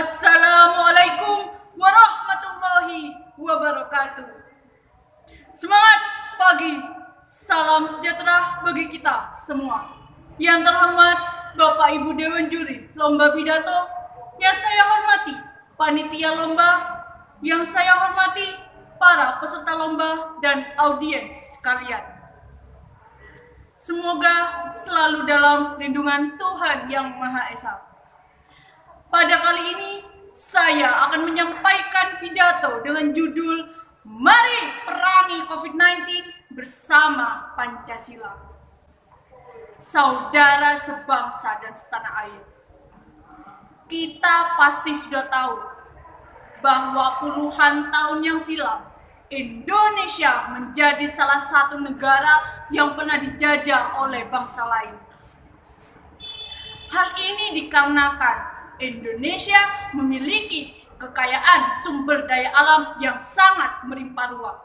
Assalamualaikum warahmatullahi wabarakatuh. Semangat pagi, salam sejahtera bagi kita semua. Yang terhormat Bapak Ibu Dewan Juri Lomba Pidato, yang saya hormati panitia lomba, yang saya hormati para peserta lomba dan audiens sekalian. Semoga selalu dalam lindungan Tuhan Yang Maha Esa. Pada kali ini, saya akan menyampaikan pidato dengan judul Mari Perangi COVID-19 Bersama Pancasila. Saudara sebangsa dan setanah air, kita pasti sudah tahu bahwa puluhan tahun yang silam, Indonesia menjadi salah satu negara yang pernah dijajah oleh bangsa lain. Hal ini dikarenakan Indonesia memiliki kekayaan sumber daya alam yang sangat melimpah ruah.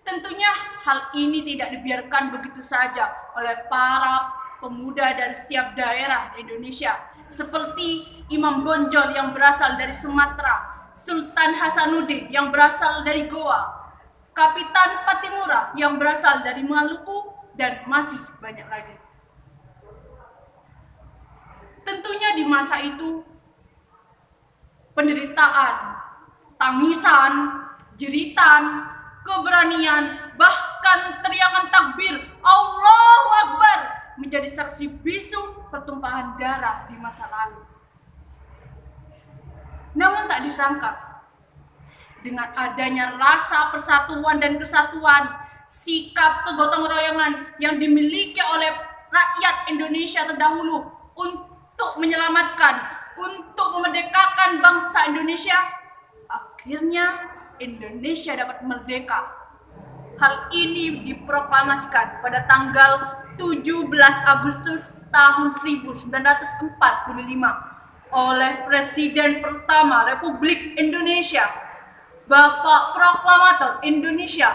Tentunya hal ini tidak dibiarkan begitu saja oleh para pemuda dari setiap daerah di Indonesia, seperti Imam Bonjol yang berasal dari Sumatera, Sultan Hasanuddin yang berasal dari Goa, Kapitan Patimura yang berasal dari Maluku, dan masih banyak lagi. Tentunya di masa itu, penderitaan, tangisan, jeritan, keberanian, bahkan teriakan takbir Allahu Akbar menjadi saksi bisu pertumpahan darah di masa lalu. Namun tak disangka, dengan adanya rasa persatuan dan kesatuan, sikap kegotong royongan yang dimiliki oleh rakyat Indonesia terdahulu untuk menyelamatkan, untuk memerdekakan bangsa Indonesia, akhirnya Indonesia dapat merdeka. Hal ini diproklamasikan pada tanggal 17 Agustus tahun 1945 oleh Presiden pertama Republik Indonesia, Bapak Proklamator Indonesia,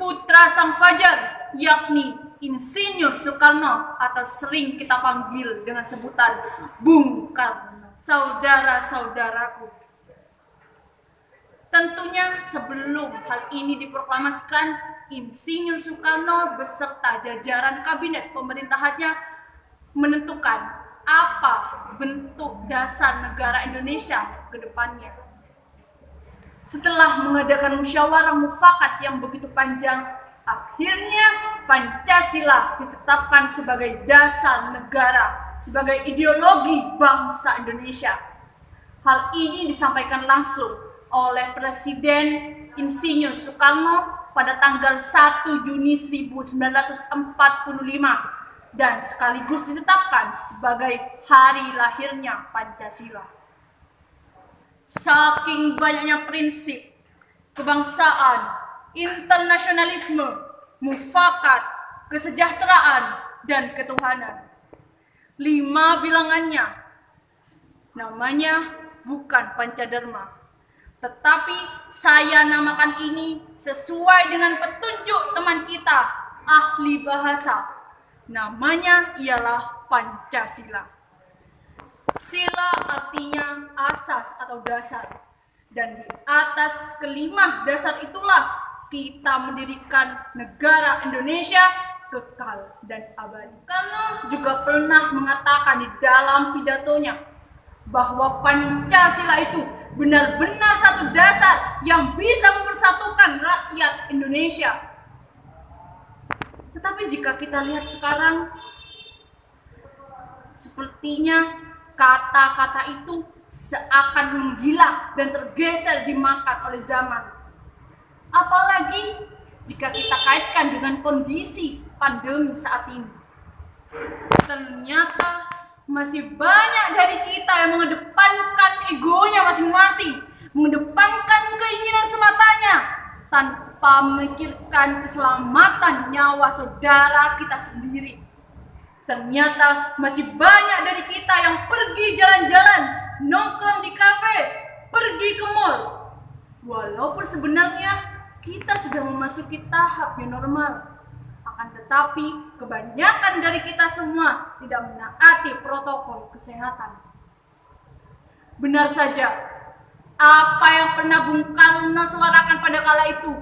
Putra Sang Fajar, yakni Insinyur Soekarno, atau sering kita panggil dengan sebutan Bung Karno. Saudara-saudaraku, tentunya sebelum hal ini diproklamasikan, Insinyur Soekarno beserta jajaran kabinet pemerintahannya menentukan apa bentuk dasar negara Indonesia ke depannya. Setelah mengadakan musyawarah mufakat yang begitu panjang, akhirnya Pancasila ditetapkan sebagai dasar negara, sebagai ideologi bangsa Indonesia. Hal ini disampaikan langsung oleh Presiden Insinyur Soekarno pada tanggal 1 Juni 1945 dan sekaligus ditetapkan sebagai hari lahirnya Pancasila. Saking banyaknya prinsip kebangsaan, internasionalisme, mufakat, kesejahteraan, dan ketuhanan. 5 bilangannya. Namanya bukan Pancadharma, tetapi saya namakan ini sesuai dengan petunjuk teman kita, ahli bahasa. Namanya ialah Pancasila. Sila artinya asas atau dasar. Dan di atas kelima dasar itulah kita mendirikan negara Indonesia kekal dan abadi. Karena juga pernah mengatakan di dalam pidatonya bahwa Pancasila itu benar-benar satu dasar yang bisa mempersatukan rakyat Indonesia. Tetapi jika kita lihat sekarang, sepertinya kata-kata itu seakan menghilang dan tergeser dimakan oleh zaman. Apalagi jika kita kaitkan dengan kondisi pandemi saat ini. Ternyata masih banyak dari kita yang mengedepankan egonya masing-masing, mengedepankan keinginan sematanya, tanpa memikirkan keselamatan nyawa saudara kita sendiri. Ternyata masih banyak dari kita yang pergi jalan-jalan, nongkrong di kafe, pergi ke mall. Walaupun sebenarnya kita sudah memasuki tahap yang normal, akan tetapi kebanyakan dari kita semua tidak menaati protokol kesehatan. Benar saja, apa yang pernah Bung Karno suarakan pada kala itu,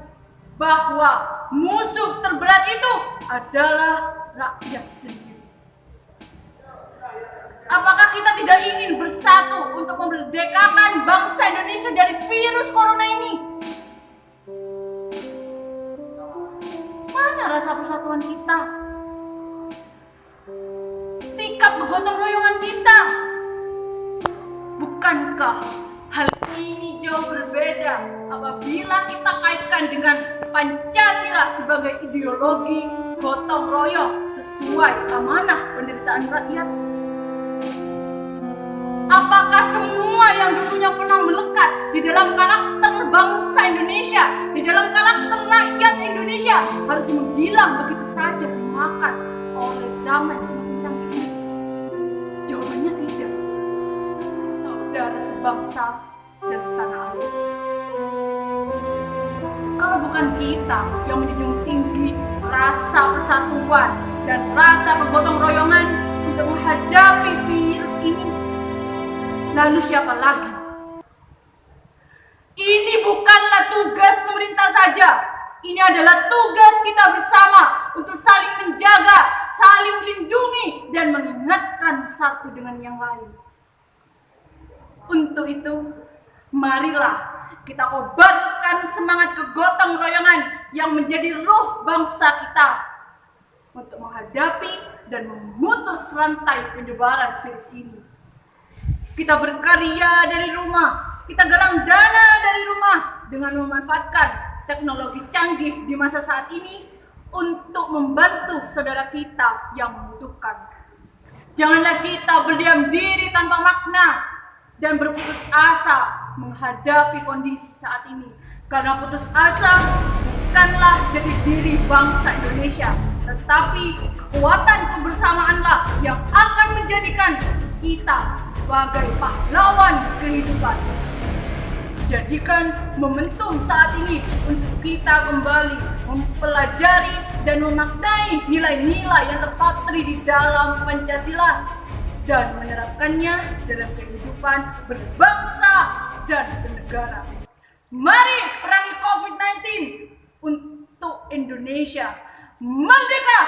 bahwa musuh terberat itu adalah rakyat sendiri. Apakah kita tidak ingin bersatu untuk memerdekakan bangsa Indonesia dari virus corona ini? Mana rasa persatuan kita? Sikap kegotong royongan kita? Bukankah hal ini jauh berbeda apabila kita kaitkan dengan Pancasila sebagai ideologi gotong royong sesuai amanah penderitaan rakyat? Apakah semua yang dulunya pernah melekat di dalam karakter bangsa Indonesia, di dalam karakter rakyat Indonesia harus menghilang begitu saja dimakan oleh zaman semakin canggih ini? Jawabannya tidak. Saudara sebangsa dan setanah air, kalau bukan kita yang menjunjung tinggi rasa persatuan dan rasa kegotong royongan untuk menghadapi virus ini, lalu siapa lagi? Ini bukanlah tugas pemerintah saja. Ini adalah tugas kita bersama untuk saling menjaga, saling melindungi, dan mengingatkan satu dengan yang lain. Untuk itu, marilah kita kobarkan semangat kegotong royongan yang menjadi ruh bangsa kita untuk menghadapi dan memutus rantai penyebaran virus ini. Kita berkarya dari rumah, kita galang dana dari rumah dengan memanfaatkan teknologi canggih di masa saat ini untuk membantu saudara kita yang membutuhkan. Janganlah kita berdiam diri tanpa makna dan berputus asa menghadapi kondisi saat ini. Karena putus asa bukanlah jati diri bangsa Indonesia, tetapi kekuatan kebersamaanlah yang akan menjadikan kita sebagai pahlawan kehidupan. Jadikan momentum saat ini untuk kita kembali mempelajari dan memaknai nilai-nilai yang terpatri di dalam Pancasila dan menerapkannya dalam kehidupan berbangsa dan bernegara. Mari perangi COVID-19 untuk Indonesia. Merdeka!